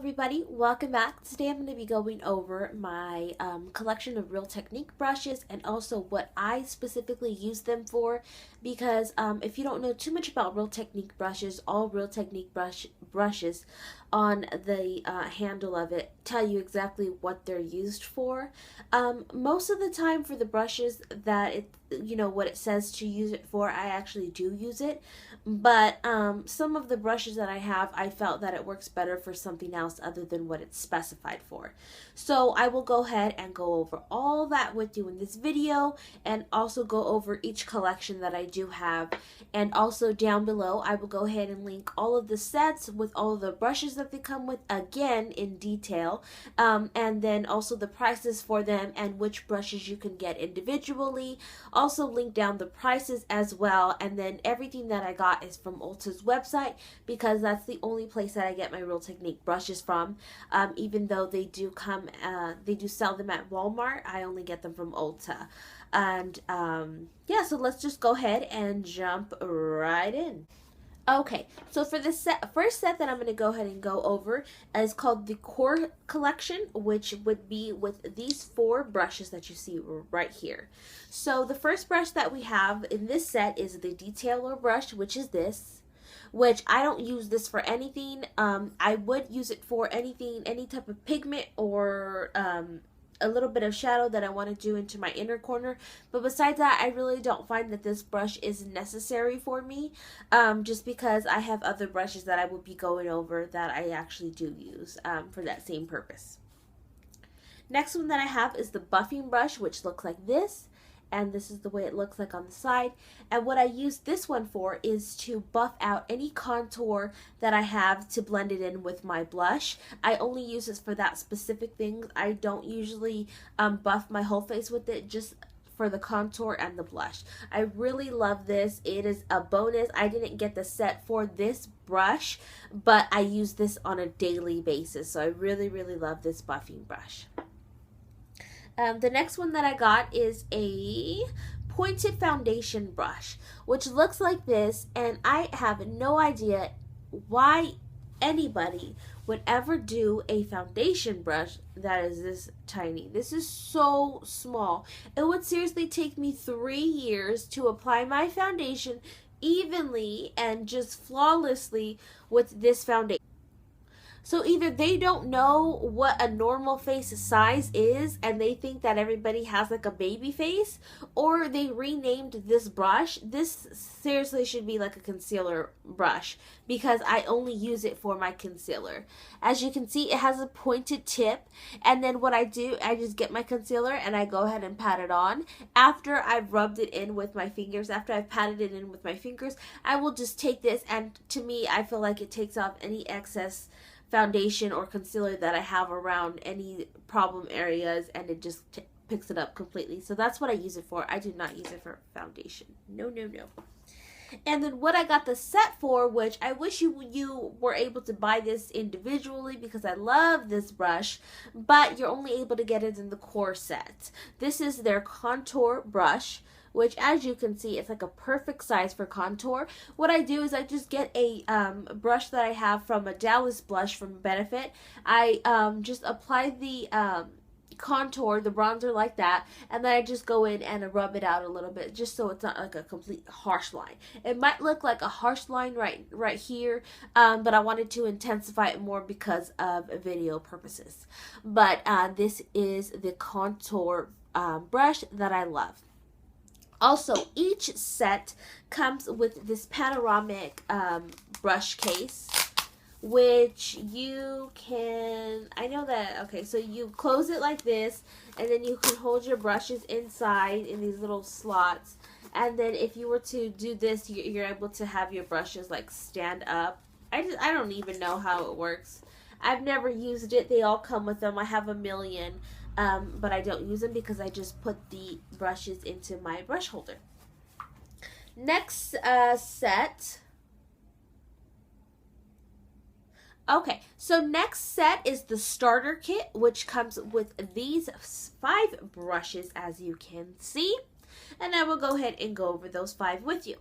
Everybody, welcome back. Today I'm going to be going over my collection of Real Technique brushes and also what I specifically use them for, because if you don't know too much about Real Technique brushes, all Real Technique brushes on the handle of it tell you exactly what they're used for. Most of the time for the brushes that what it says to use it for, I actually do use it, but some of the brushes that I have, I felt that it works better for something else other than what it's specified for. So I will go ahead and go over all that with you in this video, and also go over each collection that I do have. And also down below I will go ahead and link all of the sets with all of the brushes that they come with, again in detail, and then also the prices for them and which brushes you can get individually. Also link down the prices as well, and then everything that I got is from ULTA's website, because that's the only place that I get my Real Technique brushes from. Even though they do sell them at Walmart, I only get them from ULTA. And yeah, so let's just go ahead and jump right in. Okay, so for the first set that I'm going to go ahead and go over is called the Core Collection, which would be with these 4 brushes that you see right here. So the first brush that we have in this set is the Detailer brush, which is this, which I don't use this for anything. I would use it for anything, any type of pigment or a little bit of shadow that I want to do into my inner corner, but besides that, I really don't find that this brush is necessary for me, just because I have other brushes that I will be going over that I actually do use for that same purpose. Next one that I have is the buffing brush, which looks like this, and this is the way it looks like on the side. And what I use this one for is to buff out any contour that I have to blend it in with my blush. I only use this for that specific thing. I don't usually buff my whole face with it, just for the contour and the blush. I really love this. It is a bonus. I didn't get the set for this brush, but I use this on a daily basis, so I really love this buffing brush. The next one that I got is a pointed foundation brush, which looks like this, and I have no idea why anybody would ever do a foundation brush that is this tiny. This is so small. It would seriously take me 3 years to apply my foundation evenly and just flawlessly with this foundation. So either they don't know what a normal face size is and they think that everybody has like a baby face, or they renamed this brush. This seriously should be like a concealer brush, because I only use it for my concealer. As you can see, it has a pointed tip, and then what I do, I just get my concealer and I go ahead and pat it on. After I've rubbed it in with my fingers, after I've patted it in with my fingers, I will just take this, and to me, I feel like it takes off any excess foundation or concealer that I have around any problem areas, and it just picks it up completely. So that's what I use it for. I do not use it for foundation. No. And then what I got the set for, which I wish you were able to buy this individually, because I love this brush, but you're only able to get it in the core set. This is their contour brush, which, as you can see, it's like a perfect size for contour. What I do is I just get a brush that I have from a Dallas blush from Benefit. I just apply the contour, the bronzer, like that, and then I just go in and rub it out a little bit, just so it's not like a complete harsh line. It might look like a harsh line right here, but I wanted to intensify it more because of video purposes. But this is the contour brush that I love. Also, each set comes with this panoramic brush case, which you can, so you close it like this, and then you can hold your brushes inside in these little slots. And then if you were to do this, you're able to have your brushes like stand up. I don't even know how it works. I've never used it. They all come with them. I have a million. But I don't use them because I just put the brushes into my brush holder. Next set. Okay, so next set is the starter kit, which comes with these 5 brushes, as you can see. and I will go ahead and go over those 5 with you.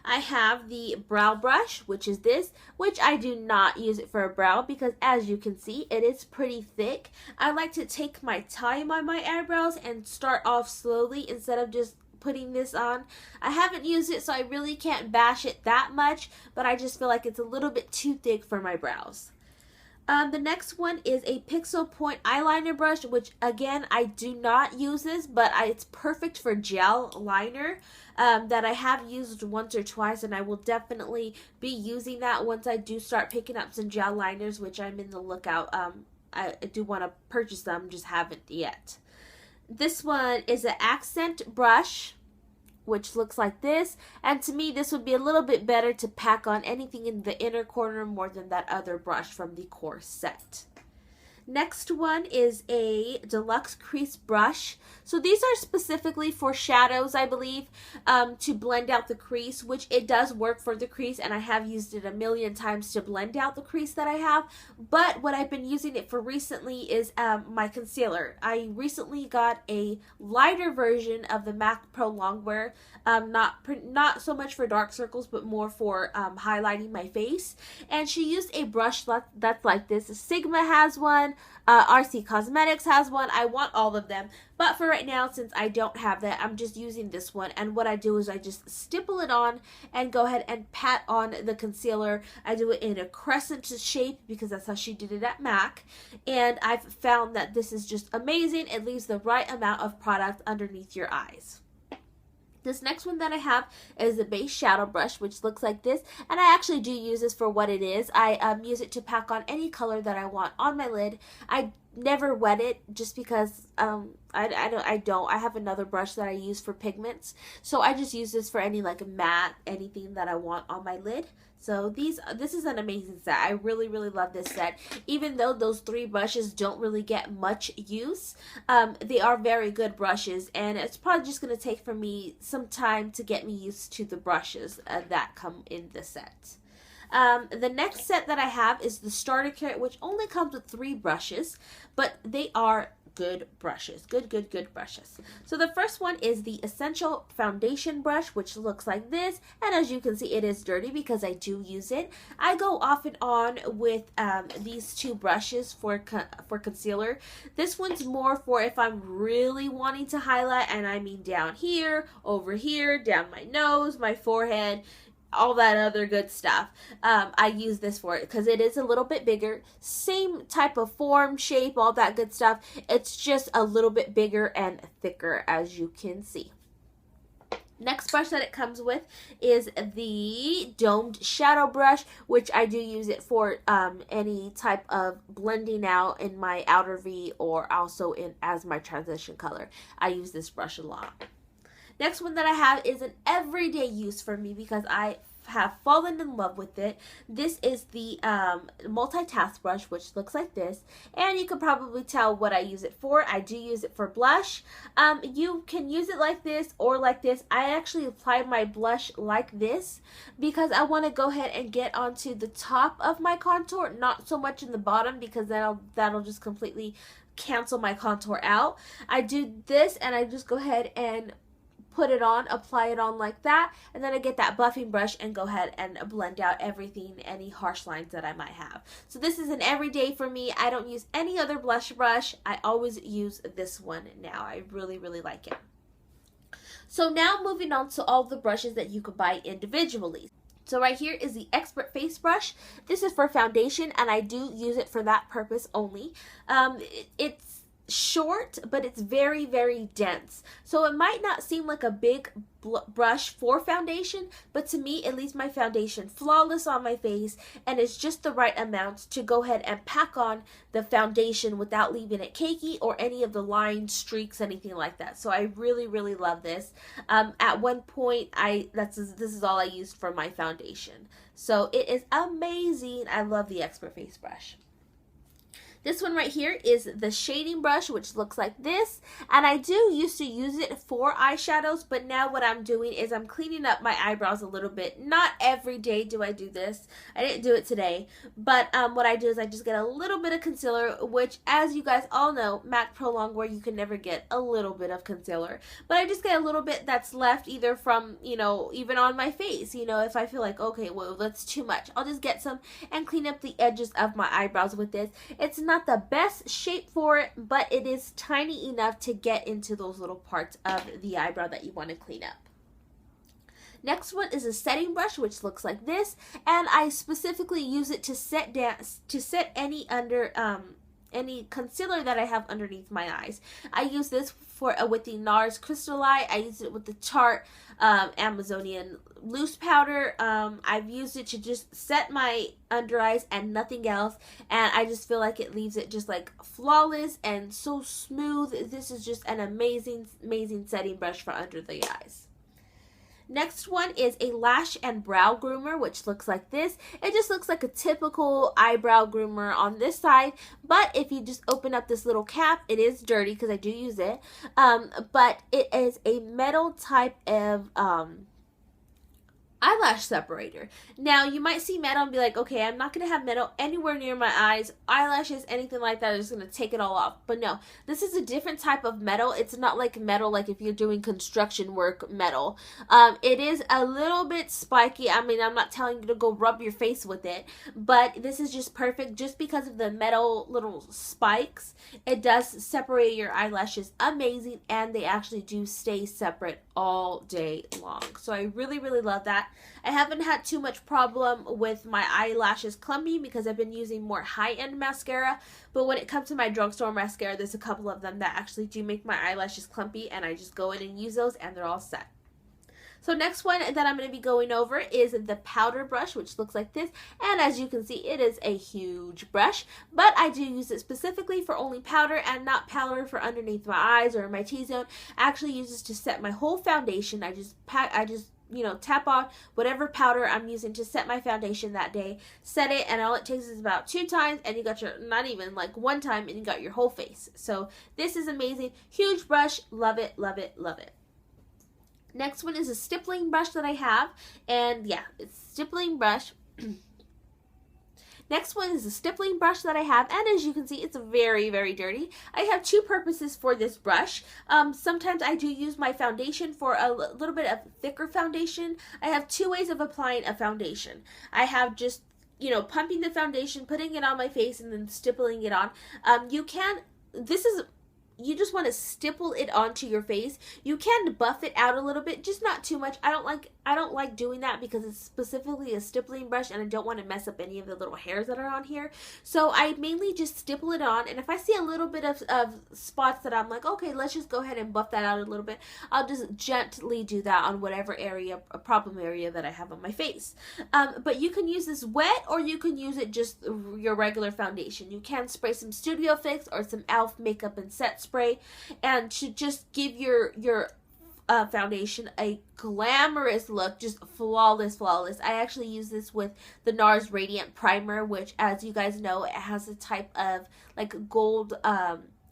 I have the brow brush, which is this, which I do not use it for a brow because as you can see, it is pretty thick. I like to take my time on my eyebrows and start off slowly instead of just putting this on. I haven't used it, so I really can't bash it that much, but I just feel like it's a little bit too thick for my brows. The next one is a Pixel Point eyeliner brush, which again, I do not use this, but it's perfect for gel liner that I have used once or twice, and I will definitely be using that once I do start picking up some gel liners, which I'm in the lookout. I do want to purchase them, just haven't yet. This one is an accent brush, which looks like this, and to me this would be a little bit better to pack on anything in the inner corner more than that other brush from the core set. Next one is a deluxe crease brush. So these are specifically for shadows, I believe, to blend out the crease, which it does work for the crease, and I have used it a million times to blend out the crease that I have. But what I've been using it for recently is my concealer. I recently got a lighter version of the MAC Pro Longwear, not so much for dark circles, but more for highlighting my face. And she used a brush that's like this. Sigma has one. RC Cosmetics has one. I want all of them, but for right now, since I don't have that, I'm just using this one, and what I do is I just stipple it on and go ahead and pat on the concealer. I do it in a crescent shape because that's how she did it at MAC, and I've found that this is just amazing. It leaves the right amount of product underneath your eyes. This next one that I have is a base shadow brush, which looks like this, and I actually do use this for what it is. I use it to pack on any color that I want on my lid. I never wet it just because I have another brush that I use for pigments, so I just use this for any like matte anything that I want on my lid. So this is an amazing set. I really love this set. Even though those 3 brushes don't really get much use, they are very good brushes, and it's probably just going to take for me some time to get me used to the brushes that come in the set. The next set that I have is the starter kit, which only comes with 3 brushes, but they are good brushes. Good brushes. So the first one is the Essential Foundation brush, which looks like this, and as you can see, it is dirty because I do use it. I go off and on with these 2 brushes for concealer. This one's more for if I'm really wanting to highlight, and I mean down here, over here, down my nose, my forehead, all that other good stuff. I use this for it because it is a little bit bigger, same type of form, shape, all that good stuff. It's just a little bit bigger and thicker, as you can see. Next brush that it comes with is the domed shadow brush, which I do use it for any type of blending out in my outer V, or also as my transition color. I use this brush a lot. Next one that I have is an everyday use for me because I have fallen in love with it. This is the multitask brush, which looks like this, and you can probably tell what I use it for. I do use it for blush. You can use it like this or like this. I actually apply my blush like this because I want to go ahead and get onto the top of my contour, not so much in the bottom, because that'll just completely cancel my contour out. I do this and I just go ahead and put it on, apply it on like that, and then I get that buffing brush and go ahead and blend out everything, any harsh lines that I might have. So this is an everyday for me. I don't use any other blush brush. I always use this one now. I really like it. So now moving on to all the brushes that you could buy individually. So right here is the Expert Face Brush. This is for foundation, and I do use it for that purpose only. It's short, but it's very dense, so it might not seem like a big brush for foundation, but to me it leaves my foundation flawless on my face, and it's just the right amount to go ahead and pack on the foundation without leaving it cakey or any of the lines, streaks, anything like that. So I really love this. At one point this is all I used for my foundation, so it is amazing. I love the Expert Face Brush. This one right here is the shading brush, which looks like this, and I do used to use it for eyeshadows, but now what I'm doing is I'm cleaning up my eyebrows a little bit. Not every day do I do this. I didn't do it today, but what I do is I just get a little bit of concealer, which, as you guys all know, MAC Pro Longwear, you can never get a little bit of concealer, but I just get a little bit that's left either from, you know, even on my face, you know, if I feel like, okay, well, that's too much, I'll just get some and clean up the edges of my eyebrows with this. It's not the best shape for it, but it is tiny enough to get into those little parts of the eyebrow that you want to clean up. Next one is a setting brush, which looks like this, and I specifically use it to set any concealer that I have underneath my eyes. I use this with the NARS Crystal Eye. I use it with the Tarte Amazonian loose powder. I've used it to just set my under eyes and nothing else, and I just feel like it leaves it just like flawless and so smooth. This is just an amazing setting brush for under the eyes. Next one is a lash and brow groomer, which looks like this. It just looks like a typical eyebrow groomer on this side, but if you just open up this little cap, it is dirty because I do use it, but it is a metal type of eyelash separator. Now, you might see metal and be like, okay, I'm not going to have metal anywhere near my eyes, eyelashes, anything like that. I'm just going to take it all off. But no, this is a different type of metal. It's not like metal like if you're doing construction work metal. It is a little bit spiky. I mean, I'm not telling you to go rub your face with it, but this is just perfect just because of the metal little spikes. It does separate your eyelashes amazing, and they actually do stay separate all day long. So I really love that. I haven't had too much problem with my eyelashes clumping because I've been using more high-end mascara, but when it comes to my drugstore mascara, there's a couple of them that actually do make my eyelashes clumpy, and I just go in and use those and they're all set. So next one that I'm going to be going over is the powder brush, which looks like this, and as you can see, it is a huge brush, but I do use it specifically for only powder and not powder for underneath my eyes or my T-zone. I actually use this to set my whole foundation. I just you know, tap on whatever powder I'm using to set my foundation that day, set it, and all it takes is about 2 times, and you got your, not even like 1 time, and you got your whole face. So this is amazing. Huge brush. Love it, love it, love it. Next one is a stippling brush that I have, and yeah, it's stippling brush. Next one is a stippling brush that I have, and as you can see, it's very dirty. I have 2 purposes for this brush. Sometimes I do use my foundation for a little bit of thicker foundation. I have 2 ways of applying a foundation. I have just, you know, pumping the foundation, putting it on my face, and then stippling it on. You just want to stipple it onto your face. You can buff it out a little bit, just not too much. I don't like doing that because it's specifically a stippling brush, and I don't want to mess up any of the little hairs that are on here. So I mainly just stipple it on, and if I see a little bit of spots that I'm like, okay, let's just go ahead and buff that out a little bit, I'll just gently do that on whatever area, a problem area that I have on my face. But you can use this wet, or you can use it just your regular foundation. You can spray some Studio Fix or some e.l.f. makeup and set spray, and to just give your foundation a glamorous look, just flawless. I actually use this with the NARS Radiant Primer, which, as you guys know, it has a type of like gold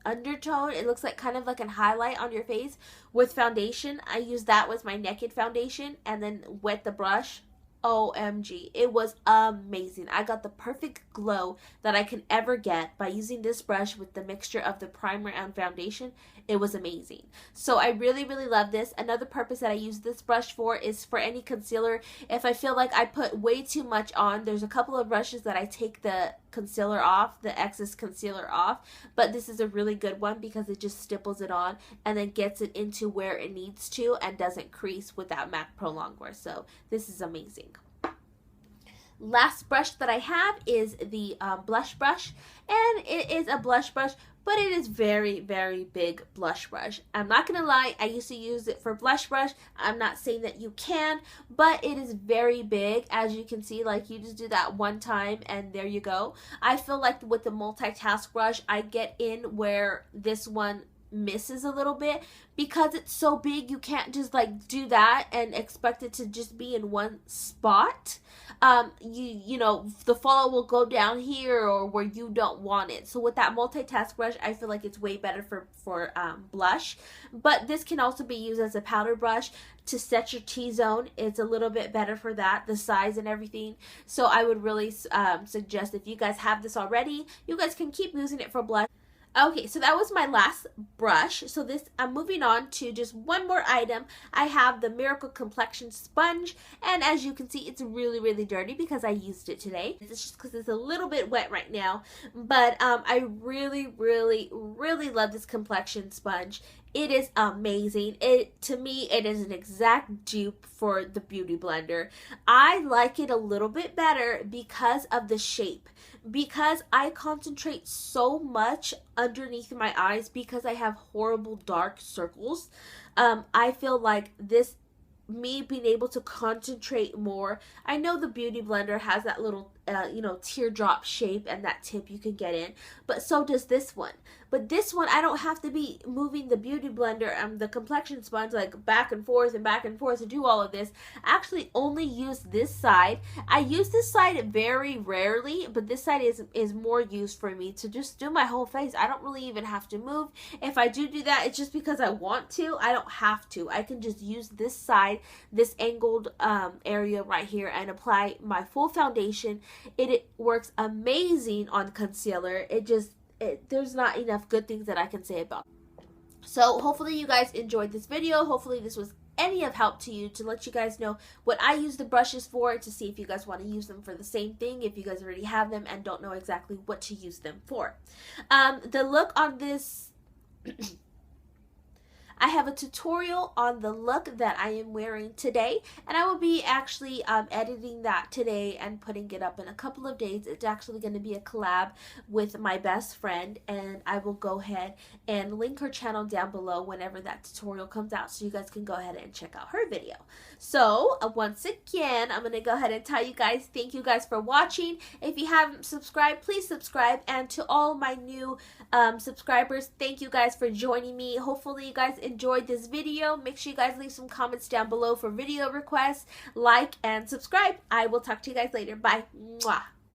undertone. It looks like kind of like a highlight on your face with foundation. I use that with my Naked foundation and then wet the brush. OMG, it was amazing. I got the perfect glow that I can ever get by using this brush with the mixture of the primer and foundation. It was amazing. So I really love this. Another purpose that I use this brush for is for any concealer. If I feel like I put way too much on, there's a couple of brushes that I take the concealer off, the excess concealer off, but this is a really good one because it just stipples it on and then gets it into where it needs to and doesn't crease with that MAC Pro Longwear. So this is amazing. Last brush that I have is the blush brush, and it is a blush brush, but it is very big blush brush. I'm not gonna lie, I used to use it for blush brush. I'm not saying that you can, but it is very big. As you can see, like, you just do that 1 time and there you go. I feel like with the multitask brush, I get in where this one misses a little bit. Because it's so big, you can't just like do that and expect it to just be in one spot. You know, the follow will go down here or where you don't want it. So with that multitask brush, I feel like it's way better for blush. But this can also be used as a powder brush to set your T-zone. It's a little bit better for that, the size and everything. So I would really suggest, if you guys have this already, you guys can keep using it for blush. Okay, so that was my last brush. So this, I'm moving on to just one more item. I have the Miracle Complexion sponge, and as you can see, it's really, really dirty because I used it today. It's just because it's a little bit wet right now, but I really, really, really love this complexion sponge. It is amazing. To me, it is an exact dupe for the Beauty Blender. I like it a little bit better because of the shape. Because I concentrate so much underneath my eyes because I have horrible dark circles. I feel like me being able to concentrate more. I know the Beauty Blender has that little, you know, teardrop shape and that tip you can get in, but so does this one. But this one, I don't have to be moving the Beauty Blender, the complexion sponge, like back and forth to do all of this. I actually only use this side. I use this side very rarely, but this side is more used for me to just do my whole face. I don't really even have to move. If I do that, it's just because I want to. I don't have to. I can just use this side, this angled area right here, and apply my full foundation. It works amazing on concealer. There's not enough good things that I can say about it. So hopefully you guys enjoyed this video. Hopefully this was any of help to you, to let you guys know what I use the brushes for, to see if you guys want to use them for the same thing, if you guys already have them and don't know exactly what to use them for. The look on this I have a tutorial on the look that I am wearing today, and I will be actually editing that today and putting it up in a couple of days. It's actually going to be a collab with my best friend, and I will go ahead and link her channel down below whenever that tutorial comes out, so you guys can go ahead and check out her video. So once again, I'm going to go ahead and tell you guys, thank you guys for watching. If you haven't subscribed, please subscribe, and to all my new subscribers, thank you guys for joining me. Hopefully you guys enjoyed this video. Make sure you guys leave some comments down below for video requests, like, and subscribe. I will talk to you guys later. Bye. Mwah.